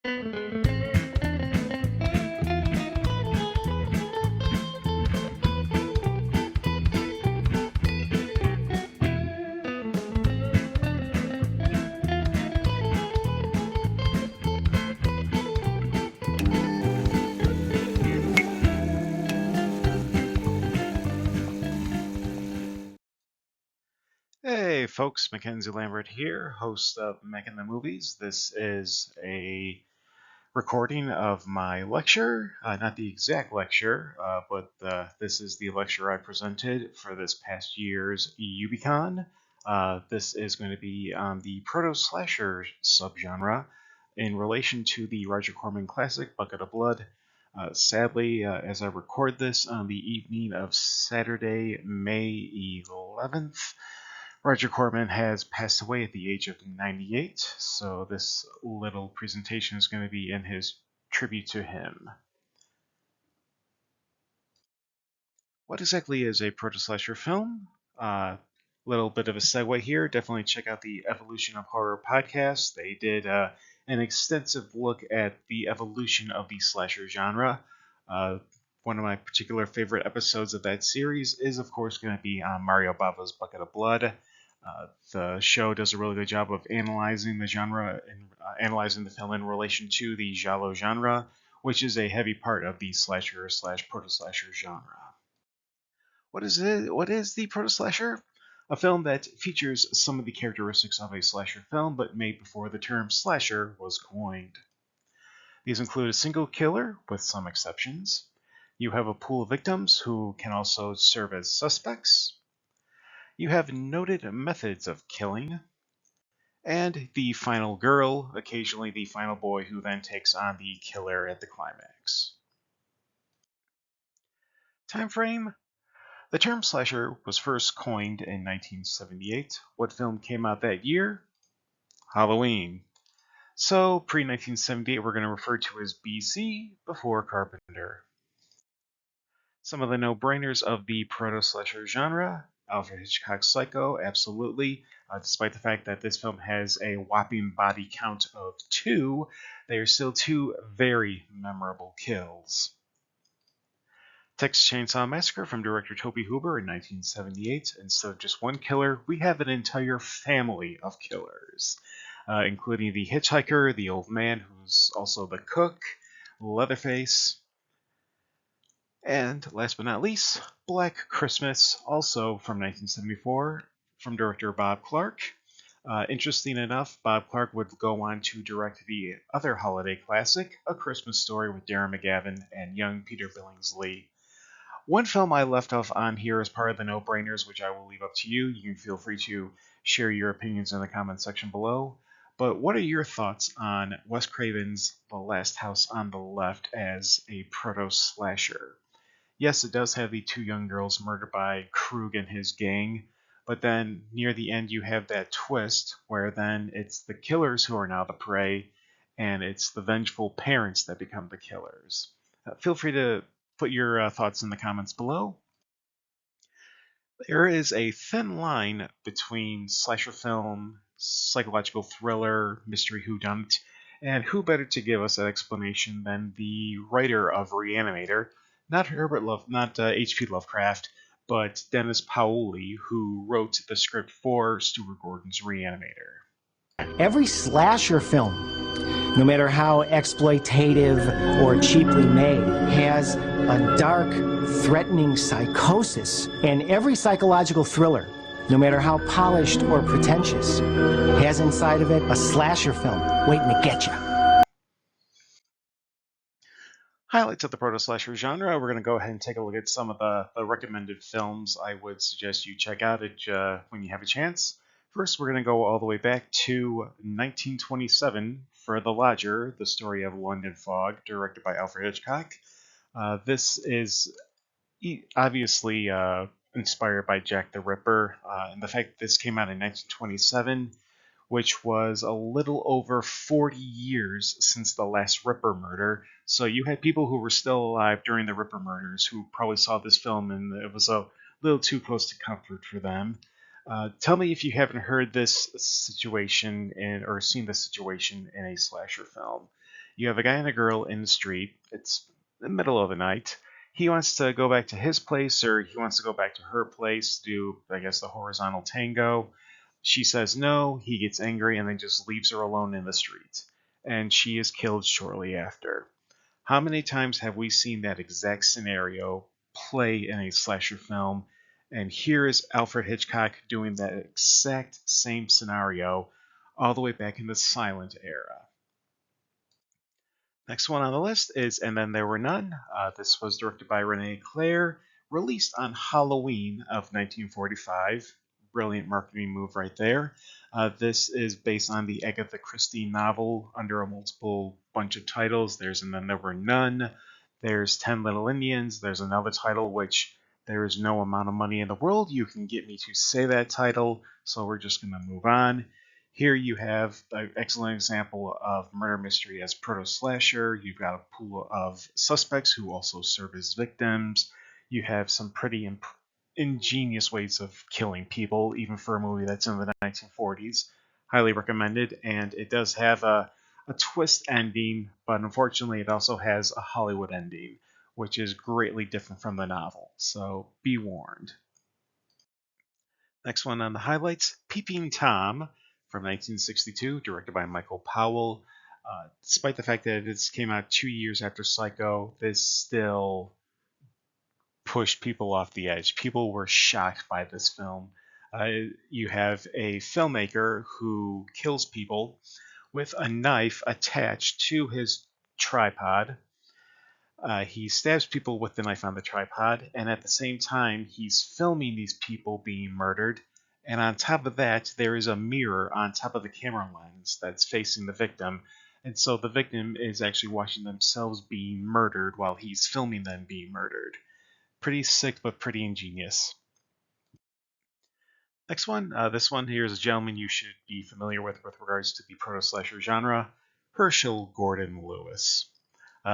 Hey folks, Mackenzie Lambert here, host of Mac in the Movies. This is a recording of my lecture, not the exact lecture, but this is the lecture I presented for this past year's UBCon. This is going to be on the Proto-Slasher subgenre in relation to the Roger Corman classic, Bucket of Blood. Sadly, as I record this on the evening of Saturday, May 11th, Roger Corman has passed away at the age of 98, so this little presentation is going to be in his tribute to him. What exactly is a proto-slasher film? Little bit of a segue here. Definitely check out the Evolution of Horror podcast. They did an extensive look at the evolution of the slasher genre. One of my particular favorite episodes of that series is, of course, going to be Mario Bava's Bucket of Blood. The show does a really good job of analyzing the genre and analyzing the film in relation to the giallo genre, which is a heavy part of the slasher slash proto-slasher genre. What is it? What is the proto-slasher? A film that features some of the characteristics of a slasher film, but made before the term slasher was coined. These include a single killer, with some exceptions. You have a pool of victims who can also serve as suspects. You have noted methods of killing, and the final girl, occasionally the final boy who then takes on the killer at the climax. Time frame? The term slasher was first coined in 1978. What film came out that year? Halloween. So, pre-1978 we're going to refer to as BC, before Carpenter. Some of the no-brainers of the proto-slasher genre: Alfred Hitchcock's Psycho, absolutely. Despite the fact that this film has a whopping body count of 2, they are still 2 very memorable kills. Texas Chainsaw Massacre from director Tobe Hooper in 1978. Instead of just one killer, we have an entire family of killers, including the hitchhiker, the old man who's also the cook, Leatherface, and last but not least, Black Christmas, also from 1974, from director Bob Clark. Interesting enough, Bob Clark would go on to direct the other holiday classic, A Christmas Story, with Darren McGavin and young Peter Billingsley. One film I left off on here as part of the no-brainers, which I will leave up to you. You can feel free to share your opinions in the comment section below. But what are your thoughts on Wes Craven's The Last House on the Left as a proto-slasher? Yes, it does have the 2 young girls murdered by Krug and his gang, but then near the end you have that twist where then it's the killers who are now the prey, and it's the vengeful parents that become the killers. Feel free to put your thoughts in the comments below. There is a thin line between slasher film, psychological thriller, mystery whodunit, and who better to give us that explanation than the writer of Reanimator, not H.P. Lovecraft, but Dennis Paoli, who wrote the script for Stuart Gordon's Reanimator. Every slasher film, no matter how exploitative or cheaply made, has a dark, threatening psychosis. And every psychological thriller, no matter how polished or pretentious, has inside of it a slasher film waiting to get you. Highlights of the proto-slasher genre. We're going to go ahead and take a look at some of the recommended films I would suggest you check out when you have a chance. First, we're going to go all the way back to 1927 for The Lodger, the story of London Fog, directed by Alfred Hitchcock. This is obviously inspired by Jack the Ripper, and the fact that this came out in 1927, which was a little over 40 years since the last Ripper murder. So you had people who were still alive during the Ripper murders who probably saw this film and it was a little too close to comfort for them. Tell me if you haven't heard this situation or seen this situation in a slasher film. You have a guy and a girl in the street. It's the middle of the night. He wants to go back to his place, or he wants to go back to her place to do, I guess, the horizontal tango. She says no. He gets angry and then just leaves her alone in the street. And she is killed shortly after. How many times have we seen that exact scenario play in a slasher film? And here is Alfred Hitchcock doing that exact same scenario all the way back in the silent era. Next one on the list is And Then There Were None. This was directed by Rene Clair, released on Halloween of 1945. Brilliant marketing move right there. This is based on the Agatha Christie novel under a multiple bunch of titles. There's And Then There Were None. There's 10 Little Indians. There's another title which there is no amount of money in the world you can get me to say that title, so we're just going to move on. Here you have an excellent example of murder mystery as Proto-Slasher. You've got a pool of suspects who also serve as victims. You have some pretty ingenious ways of killing people, even for a movie that's in the 1940s. Highly recommended, and it does have a twist ending, but unfortunately it also has a Hollywood ending, which is greatly different from the novel, so be warned. Next one on the highlights, Peeping Tom from 1962, directed by Michael Powell. Despite the fact that it came out 2 years after Psycho, this still pushed people off the edge. People were shocked by this film. You have a filmmaker who kills people with a knife attached to his tripod. He stabs people with the knife on the tripod, and at the same time, he's filming these people being murdered. And on top of that, there is a mirror on top of the camera lens that's facing the victim. And so the victim is actually watching themselves being murdered while he's filming them being murdered. Pretty sick, but pretty ingenious. Next one. This one here is a gentleman you should be familiar with regards to the proto-slasher genre, Herschel Gordon Lewis.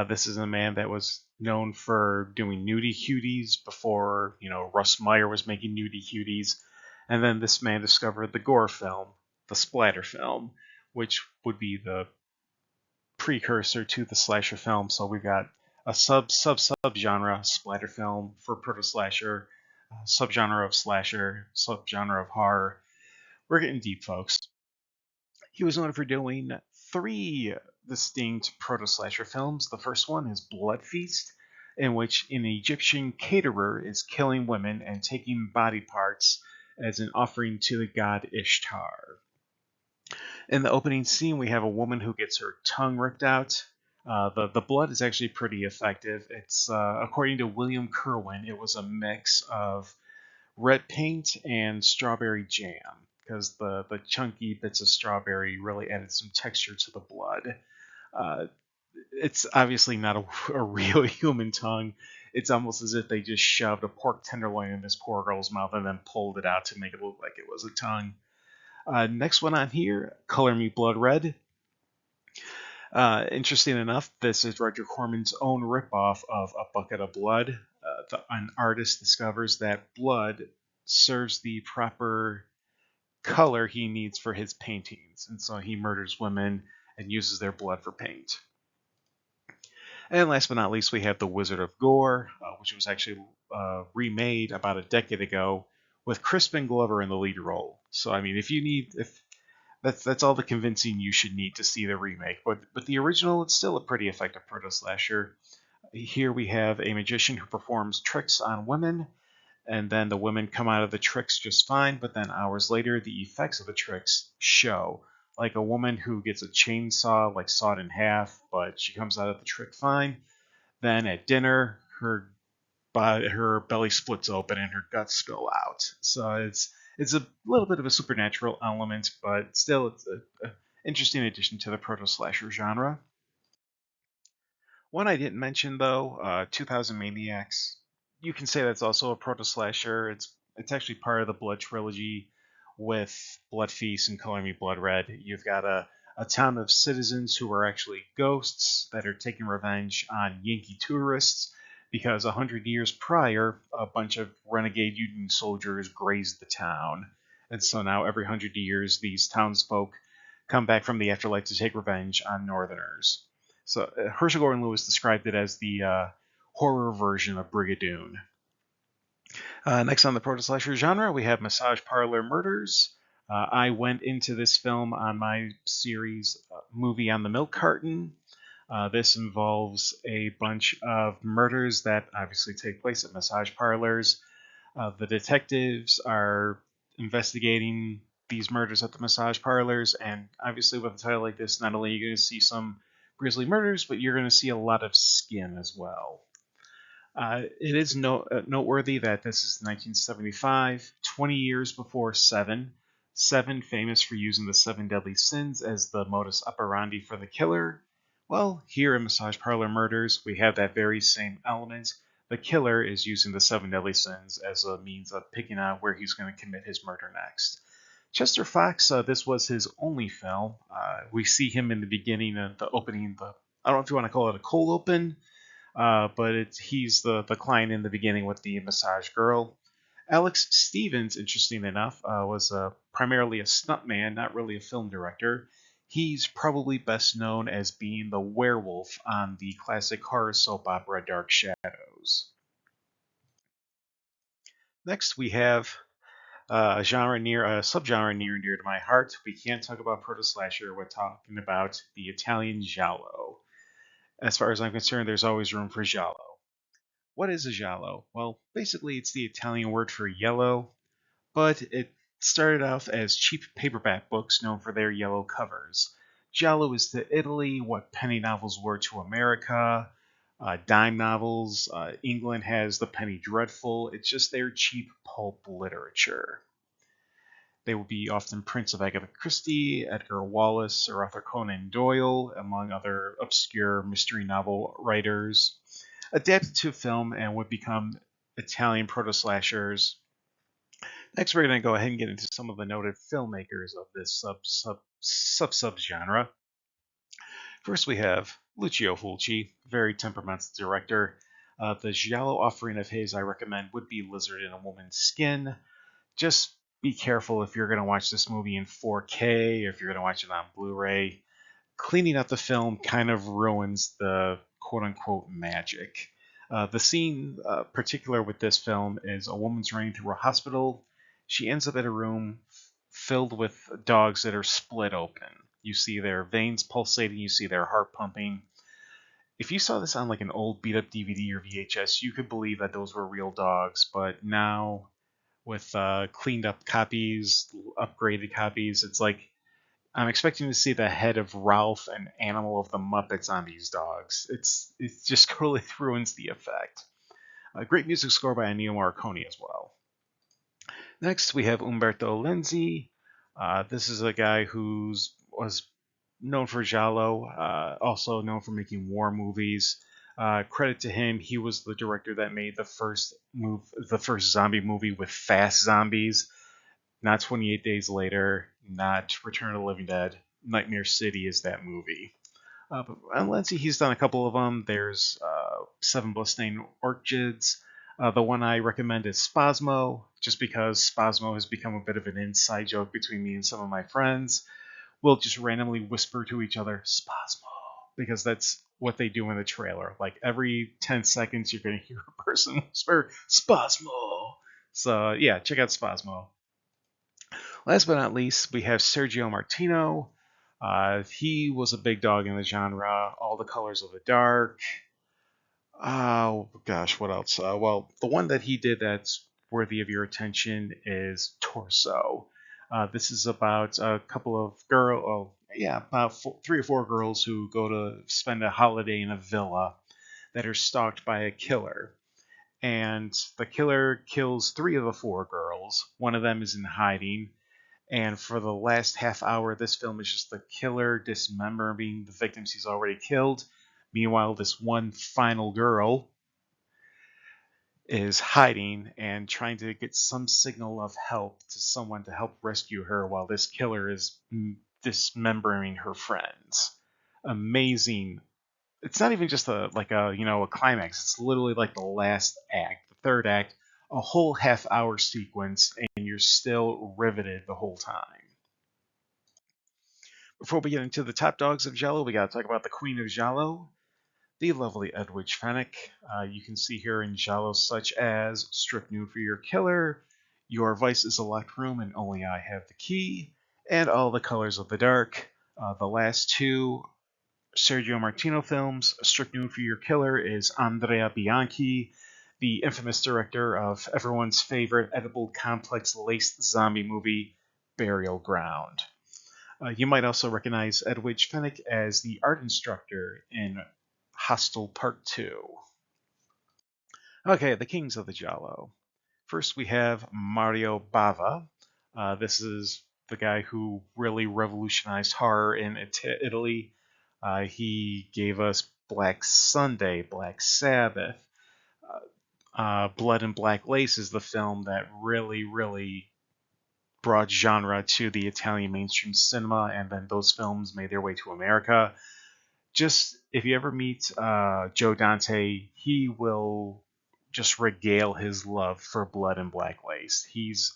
This is a man that was known for doing nudie cuties before, Russ Meyer was making nudie cuties. And then this man discovered the gore film, the splatter film, which would be the precursor to the slasher film. So we've got a sub genre splatter film for proto slasher, subgenre of slasher, subgenre of horror. We're getting deep, folks. He was known for doing three distinct proto-slasher films. The first one is Blood Feast, in which an Egyptian caterer is killing women and taking body parts as an offering to the god Ishtar. In the opening scene, we have a woman who gets her tongue ripped out. The blood is actually pretty effective. It's according to William Kerwin, it was a mix of red paint and strawberry jam because the chunky bits of strawberry really added some texture to the blood. Uh, it's obviously not a real human tongue. It's almost as if they just shoved a pork tenderloin in this poor girl's mouth and then pulled it out to make it look like it was a tongue. Next one on here, Color Me Blood Red. Interesting enough, this is Roger Corman's own ripoff of A Bucket of Blood. An artist discovers that blood serves the proper color he needs for his paintings, and so he murders women and uses their blood for paint. And last but not least, we have The Wizard of Gore, which was actually remade about a decade ago with Crispin Glover in the lead role. So, I mean, if that's all the convincing you should need to see the remake. But the original, it's still a pretty effective proto slasher. Here we have a magician who performs tricks on women, and then the women come out of the tricks just fine, but then hours later, the effects of the tricks show. Like a woman who gets a chainsaw, like sawed in half, but she comes out of the trick fine. Then at dinner, her belly splits open and her guts spill out. So it's a little bit of a supernatural element, but still it's a interesting addition to the proto slasher genre. One I didn't mention though, 2000 Maniacs. You can say that's also a proto slasher. It's actually part of the Blood trilogy with Blood Feast and Color Me Blood Red. You've got a town of citizens who are actually ghosts that are taking revenge on Yankee tourists because 100 years prior, a bunch of renegade Union soldiers grazed the town. And so now every 100 years, these townsfolk come back from the afterlife to take revenge on Northerners. So Herschel Gordon Lewis described it as the horror version of Brigadoon. Next on the Proto-Slasher genre, we have Massage Parlor Murders. I went into this film on my series movie on the milk carton. This involves a bunch of murders that obviously take place at massage parlors. The detectives are investigating these murders at the massage parlors, and obviously, with a title like this, not only are you going to see some grisly murders, but you're going to see a lot of skin as well. It is noteworthy that this is 1975, 20 years before Seven. Seven, famous for using the seven deadly sins as the modus operandi for the killer. Well, here in Massage Parlor Murders, we have that very same element. The killer is using the seven deadly sins as a means of picking out where he's going to commit his murder next. Chester Fox, this was his only film. We see him in the beginning of the opening, I don't know if you want to call it a cold open, but he's the client in the beginning with the massage girl. Alex Stevens, interesting enough, was primarily a stuntman, not really a film director. He's probably best known as being the werewolf on the classic horror soap opera Dark Shadows. Next, we have a subgenre near and dear to my heart. We can't talk about Proto-Slasher without talking about the Italian giallo. As far as I'm concerned, there's always room for giallo. What is a giallo? Well, basically, it's the Italian word for yellow, but it started off as cheap paperback books known for their yellow covers. Giallo is to Italy what penny novels were to America, dime novels. England has the penny dreadful. It's just their cheap pulp literature. They would be often prints of Agatha Christie, Edgar Wallace, or Arthur Conan Doyle, among other obscure mystery novel writers, adapted to film and would become Italian proto-slashers. Next, we're going to go ahead and get into some of the noted filmmakers of this sub-genre. First, we have Lucio Fulci, very temperamental director. The giallo offering of his I recommend would be Lizard in a Woman's Skin. Just be careful if you're going to watch this movie in 4K or if you're going to watch it on Blu-ray. Cleaning up the film kind of ruins the quote-unquote magic. The scene particular with this film is a woman's running through a hospital. She ends up in a room filled with dogs that are split open. You see their veins pulsating, you see their heart pumping. If you saw this on like an old beat up DVD or VHS, you could believe that those were real dogs, but now with cleaned up copies, upgraded copies, it's like I'm expecting to see the head of Ralph and Animal of the Muppets on these dogs. It just totally ruins the effect. A great music score by Ennio Morricone as well. Next, we have Umberto Lenzi. This is a guy who was known for giallo, also known for making war movies. Credit to him, he was the director that made the first zombie movie with fast zombies. Not 28 Days Later, not Return of the Living Dead. Nightmare City is that movie. But Lenzi, he's done a couple of them. There's Seven Bloodstained Orchids. The one I recommend is Spasmo, just because Spasmo has become a bit of an inside joke between me and some of my friends. We'll just randomly whisper to each other, Spasmo, because that's what they do in the trailer. Like every 10 seconds, you're going to hear a person whisper, Spasmo. So yeah, check out Spasmo. Last but not least, we have Sergio Martino. He was a big dog in the genre. All the Colors of the Dark. Oh gosh, what else? Well, the one that he did that's worthy of your attention is Torso. This is about a couple of about three or four girls who go to spend a holiday in a villa that are stalked by a killer. And the killer kills three of the four girls. One of them is in hiding. And for the last half hour, this film is just the killer dismembering the victims he's already killed. Meanwhile, this one final girl is hiding and trying to get some signal of help to someone to help rescue her while this killer is dismembering her friends. Amazing. It's not even just a climax. It's literally like the last act, the third act, a whole half hour sequence, and you're still riveted the whole time. Before we get into the top dogs of Giallo, we got to talk about the Queen of Giallo, the lovely Edwidge Fenwick. You can see here in Giallo such as Strip Nude for Your Killer, Your Vice is a Locked Room and Only I Have the Key, and All the Colors of the Dark. The last two Sergio Martino films, Strict Nude for Your Killer, is Andrea Bianchi, the infamous director of everyone's favorite edible complex laced zombie movie, Burial Ground. You might also recognize Edwidge Fenwick as the art instructor in Hostel Part 2. Okay, the Kings of the Giallo. First, we have Mario Bava. This is the guy who really revolutionized horror in Italy. He gave us Black Sunday, Black Sabbath. Blood and Black Lace is the film that really brought genre to the Italian mainstream cinema, and then those films made their way to America. Just if you ever meet Joe Dante, he will just regale his love for Blood and Black Lace. He's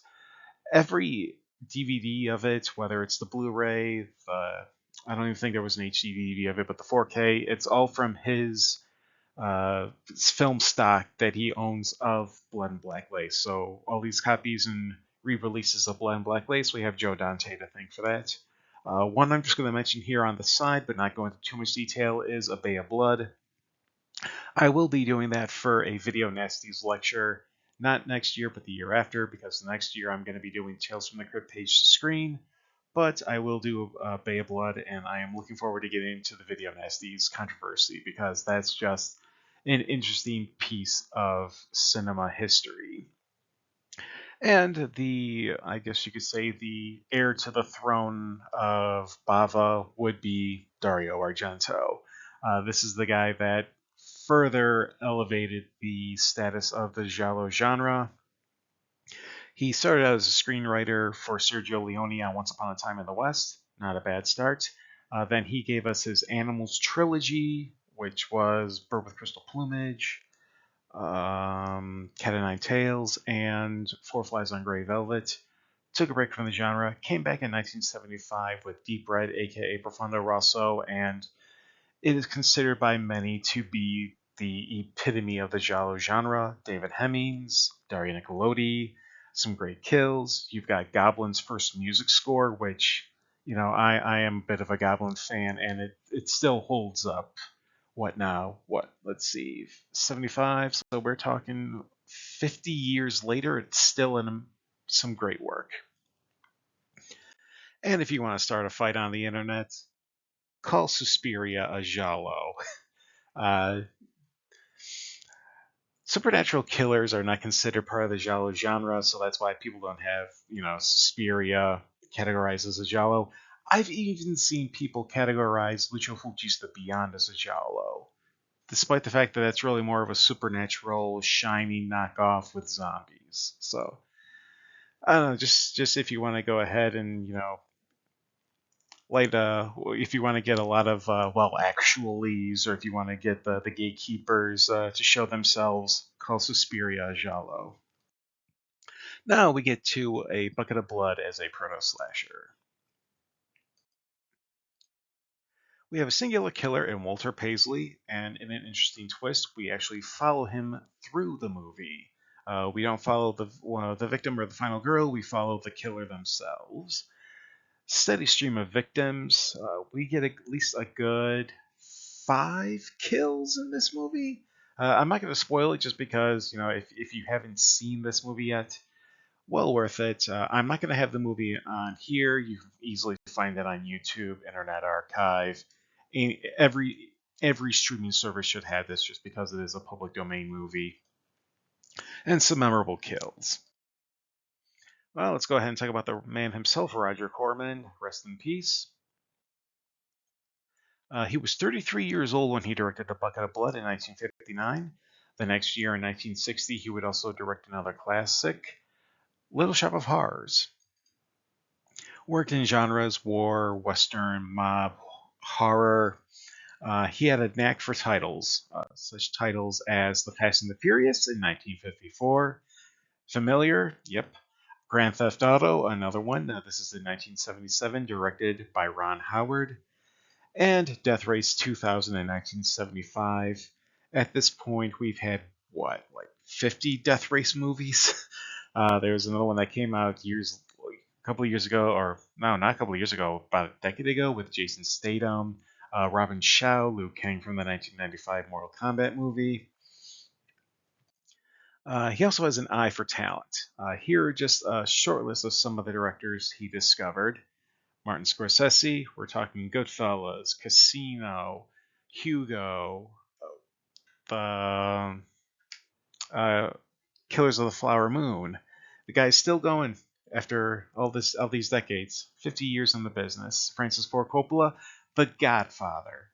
every DVD of it, whether it's the Blu-ray, I don't even think there was an HD DVD of it, but the 4K, it's all from his film stock that he owns of Blood and Black Lace. So all these copies and re-releases of Blood and Black Lace, we have Joe Dante to thank for that. One I'm just going to mention here on the side, but not go into too much detail, is A Bay of Blood. I will be doing that for a Video Nasties lecture, not next year, but the year after, because next year I'm going to be doing Tales from the Crypt page to screen. But I will do Bay of Blood, and I am looking forward to getting into the Video Nasties controversy, because that's just an interesting piece of cinema history. And I guess you could say, the heir to the throne of Bava would be Dario Argento. This is the guy that further elevated the status of the giallo genre. He started out as a screenwriter for Sergio Leone on Once Upon a Time in the West. Not a bad start. Then he gave us his Animals trilogy, which was Bird with Crystal Plumage, Cat o' Nine Tails, and Four Flies on Grey Velvet. Took a break from the genre, came back in 1975 with Deep Red, aka Profondo Rosso, and it is considered by many to be the epitome of the giallo genre. David Hemmings, Dario Nicolodi, some great kills. You've got Goblin's first music score, which, I am a bit of a Goblin fan, and it still holds up. What now? Let's see, 75. So we're talking 50 years later. It's still in some great work. And if you want to start a fight on the internet, call Suspiria a giallo. Uh, Supernatural killers are not considered part of the giallo genre, so that's why people don't have, Suspiria categorized as a giallo. I've even seen people categorize Lucio Fulci's The Beyond as a giallo, despite the fact that that's really more of a supernatural, shiny knockoff with zombies. So, I don't know, just if you want to go ahead and, if you want to get a lot of actuallys, or if you want to get the gatekeepers to show themselves, call Suspiria giallo. Now we get to A Bucket of Blood as a proto-slasher. We have a singular killer in Walter Paisley, and in an interesting twist, we actually follow him through the movie. We don't follow the victim or the final girl, we follow the killer themselves. Steady stream of victims. We get at least a good 5 kills in this movie. I'm not going to spoil it, just because, if you haven't seen this movie yet, well worth it. I'm not going to have the movie on here. You can easily find it on YouTube, Internet Archive. Every streaming service should have this, just because it is a public domain movie. And some memorable kills. Well, let's go ahead and talk about the man himself, Roger Corman. Rest in peace. He was 33 years old when he directed A Bucket of Blood in 1959. The next year, in 1960, he would also direct another classic, Little Shop of Horrors. Worked in genres war, western, mob, horror. He had a knack for titles, such titles as The Fast and the Furious in 1954. Familiar? Yep. Grand Theft Auto, another one. This is in 1977, directed by Ron Howard. And Death Race 2000 in 1975. At this point, we've had, what, like 50 Death Race movies? There's another one that came out a couple of years ago, or no, not a couple of years ago, about a decade ago with Jason Statham, Robin Shaw, Liu Kang from the 1995 Mortal Kombat movie. He also has an eye for talent. Here are just a short list of some of the directors he discovered. Martin Scorsese, we're talking Goodfellas, Casino, Hugo, the Killers of the Flower Moon. The guy's still going after all these decades, 50 years in the business. Francis Ford Coppola, The Godfather.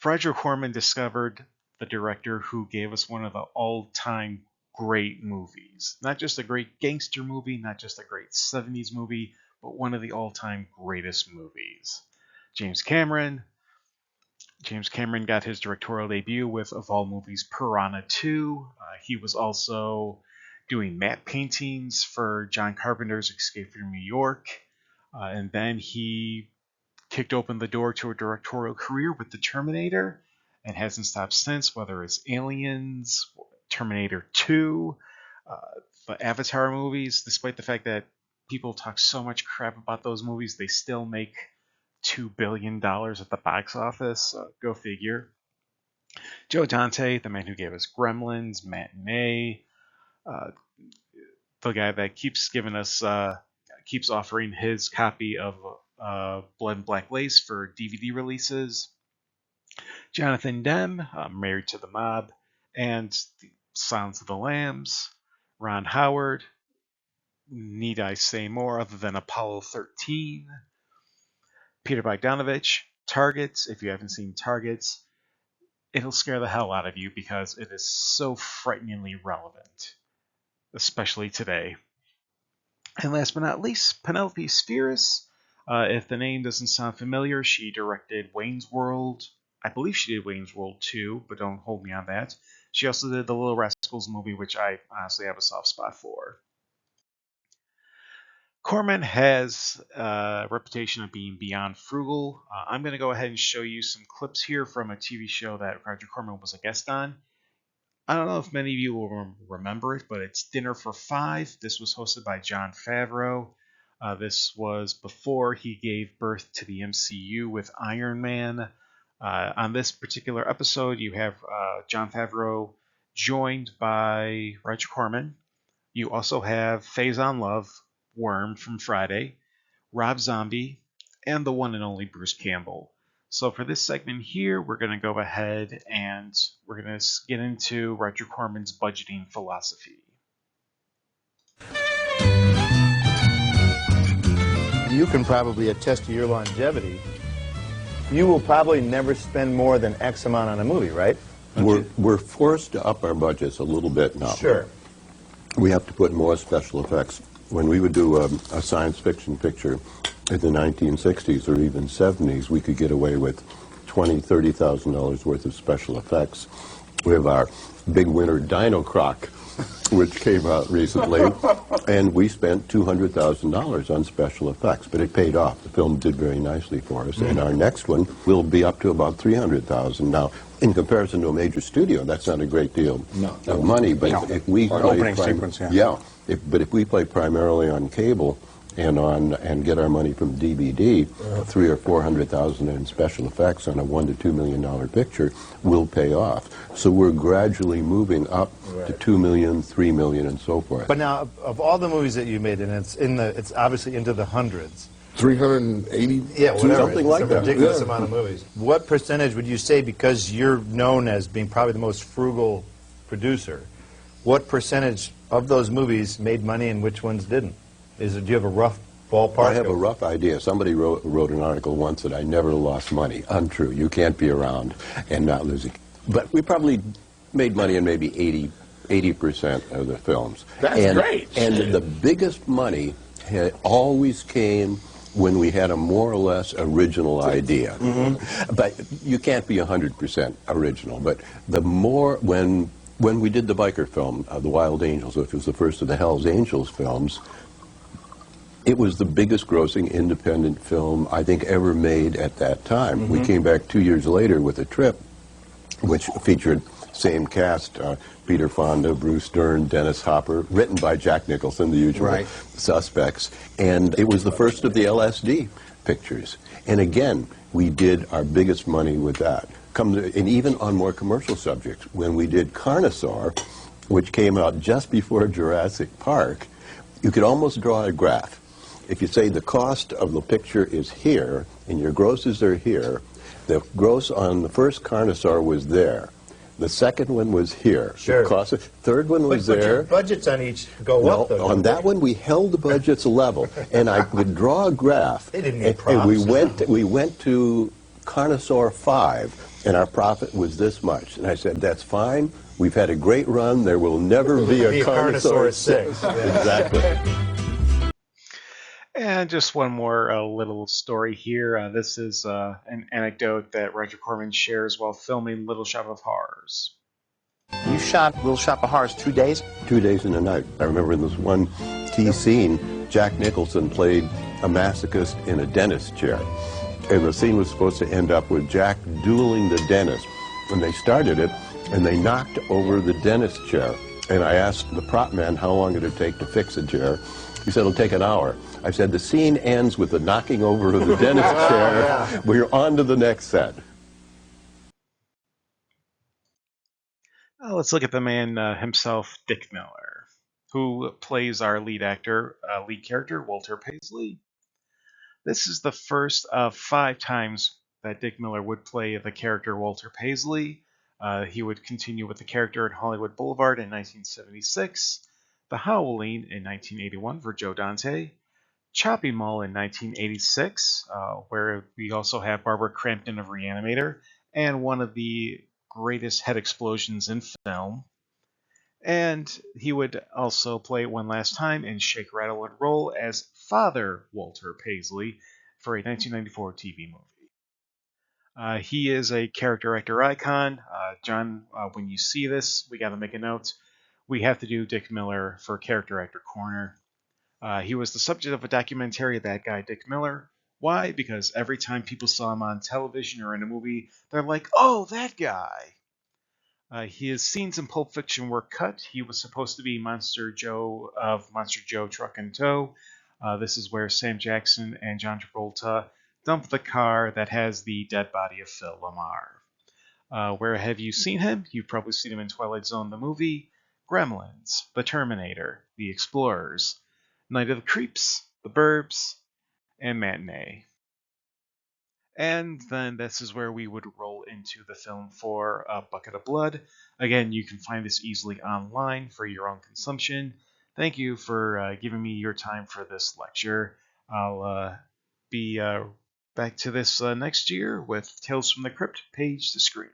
Roger Corman discovered the director who gave us one of the all-time great movies. Not just a great gangster movie, not just a great 70s movie, but one of the all-time greatest movies. James Cameron. James Cameron got his directorial debut with, of all movies, Piranha 2. He was also doing matte paintings for John Carpenter's Escape from New York. And then he kicked open the door to a directorial career with The Terminator and hasn't stopped since, whether it's Aliens, Terminator 2, the Avatar movies. Despite the fact that people talk so much crap about those movies, they still make $2 billion at the box office. Go figure. Joe Dante, the man who gave us Gremlins, Matinee, the guy that keeps giving us, keeps offering his copy of Blood and Black Lace for DVD releases. Jonathan Demme, Married to the Mob, and Silence of the Lambs. Ron Howard, need I say more other than Apollo 13? Peter Bogdanovich, Targets. If you haven't seen Targets, it'll scare the hell out of you because it is so frighteningly relevant, especially today. And last but not least, Penelope Spheeris. If the name doesn't sound familiar, she directed Wayne's World. I believe she did Wayne's World 2, but don't hold me on that. She also did the Little Rascals movie, which I honestly have a soft spot for. Corman has a reputation of being beyond frugal. I'm going to go ahead and show you some clips here from a TV show that Roger Corman was a guest on. I don't know if many of you will remember it, but it's Dinner for Five. This was hosted by Jon Favreau. This was before he gave birth to the MCU with Iron Man. On this particular episode, you have Jon Favreau joined by Roger Corman. You also have Faison Love, Worm from Friday, Rob Zombie, and the one and only Bruce Campbell. So for this segment here, we're going to go ahead and we're going to get into Roger Corman's budgeting philosophy. You can probably attest to your longevity. You will probably never spend more than X amount on a movie, right? We're forced to up our budgets a little bit now. Sure. We have to put more special effects. When we would do a science fiction picture in the 1960s or even 70s, we could get away with $20,000, $30,000 worth of special effects. We have our big winner Dino Croc, which came out recently, and we spent $200,000 on special effects, but it paid off. The film did very nicely for us, and our next one will be up to about $300,000. Now, in comparison to a major studio, that's not a great deal of money, but if we opening sequence, but if we play primarily on cable and get our money from DVD, $300,000 or $400,000 in special effects on a $1 to $2 million picture will pay off. So we're gradually moving up to $2 million, $3 million, and so forth. But now, of all the movies that you made, and it's obviously into the hundreds. 380? Yeah, whatever. Something like it's a that. ridiculous amount of movies. What percentage would you say, because you're known as being probably the most frugal producer, what percentage of those movies made money and which ones didn't? Do you have a rough ballpark? I have a rough idea. Somebody wrote an article once that I never lost money. Untrue. You can't be around and not losing. But we probably made money in maybe 80% of the films. That's great. And the biggest money always came when we had a more or less original idea. Mm-hmm. But you can't be 100% original. But the more, when When we did the biker film, The Wild Angels, which was the first of the Hell's Angels films, it was the biggest grossing independent film I think ever made at that time. We came back 2 years later with A Trip, which featured same cast, Peter Fonda, Bruce Dern, Dennis Hopper, written by Jack Nicholson, the usual suspects. And it was the first of the LSD pictures. And again, we did our biggest money with that. And even on more commercial subjects, when we did Carnosaur, which came out just before Jurassic Park, you could almost draw a graph. If you say the cost of the picture is here, and your grosses are here, the gross on the first Carnosaur was there. The second one was here. Sure. The third one was But there. your budgets on each go up, though. On that one, we held the budgets level, and I would draw a graph. They didn't need and props. we went to Carnosaur 5, and our profit was this much. And I said, that's fine. We've had a great run. There will never be a Carnosaur 6. Exactly. And just one more little story here. This is an anecdote that Roger Corman shares while filming Little Shop of Horrors. You shot Little Shop of Horrors 2 days? 2 days and a night. I remember in this one key scene, Jack Nicholson played a masochist in a dentist chair. And the scene was supposed to end up with Jack dueling the dentist. And they started it, and they knocked over the dentist chair. And I asked the prop man how long it would take to fix a chair. He said, it'll take an hour. I said, the scene ends with the knocking over of the dentist chair. We're on to the next set. Let's look at the man himself, Dick Miller, who plays our lead character, Walter Paisley. This is the first of 5 times that Dick Miller would play the character Walter Paisley. He would continue with the character in Hollywood Boulevard in 1976, The Howling in 1981 for Joe Dante, Chopping Mall in 1986, where we also have Barbara Crampton of Reanimator, and one of the greatest head explosions in film. And he would also play one last time in Shake, Rattle, and Roll as Father Walter Paisley for a 1994 TV movie. He is a character actor icon. John, when you see this, we got to make a note. We have to do Dick Miller for Character Actor Corner. He was the subject of a documentary, That Guy Dick Miller. Why? Because every time people saw him on television or in a movie, they're like, oh, that guy. His scenes in Pulp Fiction were cut. He was supposed to be Monster Joe of Monster Joe Truck and Tow. This is where Sam Jackson and John Travolta dump the car that has the dead body of Phil LaMarr. Where have you seen him? You've probably seen him in Twilight Zone the movie, Gremlins, The Terminator, The Explorers, Night of the Creeps, The Burbs, and Matinee. And then this is where we would roll into the film for A Bucket of Blood. Again, you can find this easily online for your own consumption. Thank you for giving me your time for this lecture. I'll be back to this next year with Tales from the Crypt, page to screen.